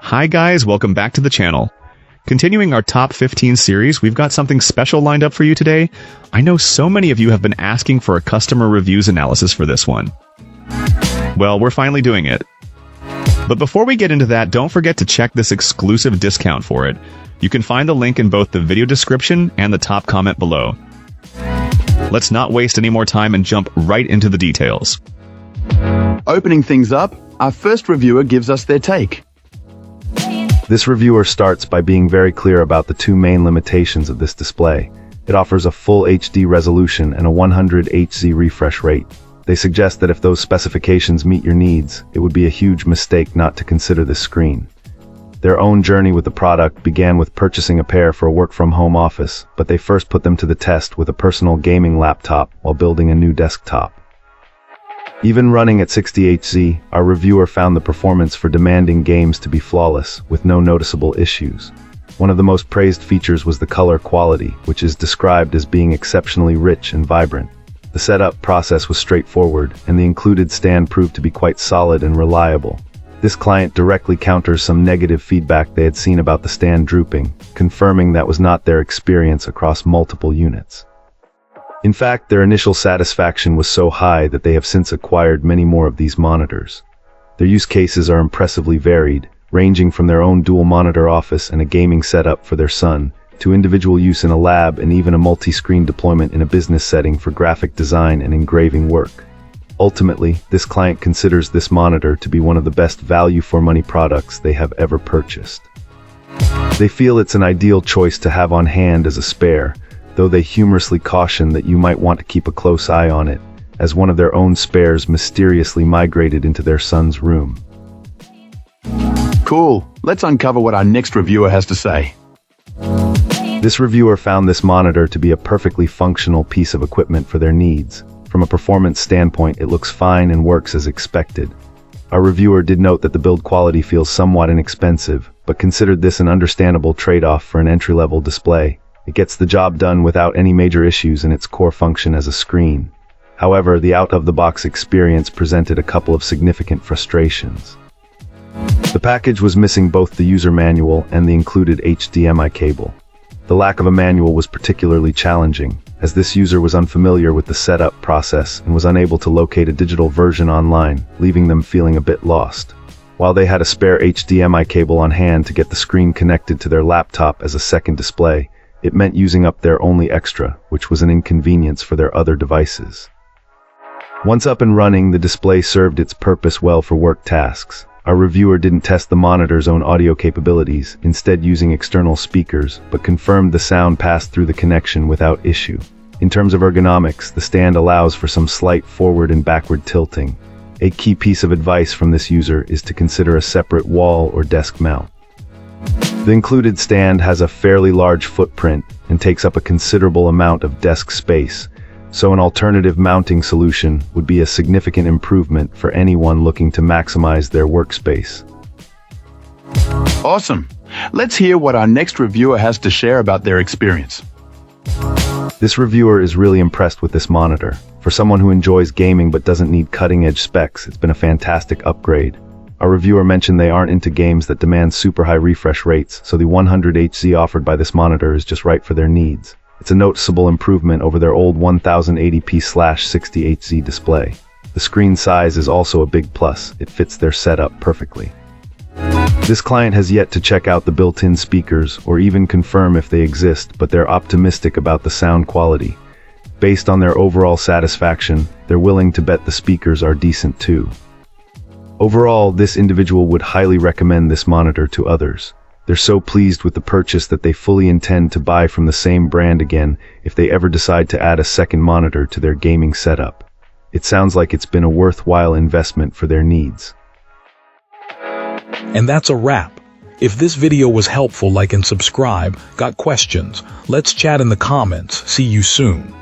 Hi guys, welcome back to the channel. Continuing our top 15 series, we've got something special lined up for you today. I know so many of you have been asking for a customer reviews analysis for this one. Well, we're finally doing it. But before we get into that, don't forget to check this exclusive discount for it. You can find the link in both the video description and the top comment below. Let's not waste any more time and jump right into the details. Opening things up, our first reviewer gives us their take. This reviewer starts by being very clear about the two main limitations of this display. It offers a full HD resolution and a 100 Hz refresh rate. They suggest that if those specifications meet your needs, it would be a huge mistake not to consider this screen. Their own journey with the product began with purchasing a pair for a work-from-home office, but they first put them to the test with a personal gaming laptop while building a new desktop. Even running at 60 Hz, our reviewer found the performance for demanding games to be flawless, with no noticeable issues. One of the most praised features was the color quality, which is described as being exceptionally rich and vibrant. The setup process was straightforward, and the included stand proved to be quite solid and reliable. This client directly counters some negative feedback they had seen about the stand drooping, confirming that was not their experience across multiple units. In fact, their initial satisfaction was so high that they have since acquired many more of these monitors. Their use cases are impressively varied, ranging from their own dual-monitor office and a gaming setup for their son, to individual use in a lab and even a multi-screen deployment in a business setting for graphic design and engraving work. Ultimately, this client considers this monitor to be one of the best value-for-money products they have ever purchased. They feel it's an ideal choice to have on hand as a spare, though they humorously caution that you might want to keep a close eye on it, as one of their own spares mysteriously migrated into their son's room. Cool. Let's uncover what our next reviewer has to say. This reviewer found this monitor to be a perfectly functional piece of equipment for their needs. From a performance standpoint, it looks fine and works as expected. Our reviewer did note that the build quality feels somewhat inexpensive, but considered this an understandable trade-off for an entry-level display. It gets the job done without any major issues in its core function as a screen. However, the out-of-the-box experience presented a couple of significant frustrations. The package was missing both the user manual and the included HDMI cable. The lack of a manual was particularly challenging, as this user was unfamiliar with the setup process and was unable to locate a digital version online, leaving them feeling a bit lost. While they had a spare HDMI cable on hand to get the screen connected to their laptop as a second display, it meant using up their only extra, which was an inconvenience for their other devices. Once up and running, the display served its purpose well for work tasks. Our reviewer didn't test the monitor's own audio capabilities, instead using external speakers, but confirmed the sound passed through the connection without issue. In terms of ergonomics, the stand allows for some slight forward and backward tilting. A key piece of advice from this user is to consider a separate wall or desk mount. The included stand has a fairly large footprint and takes up a considerable amount of desk space, so an alternative mounting solution would be a significant improvement for anyone looking to maximize their workspace. Awesome. Let's hear what our next reviewer has to share about their experience. This reviewer is really impressed with this monitor. For someone who enjoys gaming but doesn't need cutting-edge specs, it's been a fantastic upgrade. Our reviewer mentioned they aren't into games that demand super high refresh rates, so the 100 Hz offered by this monitor is just right for their needs. It's a noticeable improvement over their old 1080p/60 Hz display. The screen size is also a big plus. It fits their setup perfectly. This client has yet to check out the built-in speakers or even confirm if they exist, but they're optimistic about the sound quality. Based on their overall satisfaction, they're willing to bet the speakers are decent too. Overall, this individual would highly recommend this monitor to others. They're so pleased with the purchase that they fully intend to buy from the same brand again if they ever decide to add a second monitor to their gaming setup. It sounds like it's been a worthwhile investment for their needs. And that's a wrap. If this video was helpful, like and subscribe. Got questions? Let's chat in the comments. See you soon.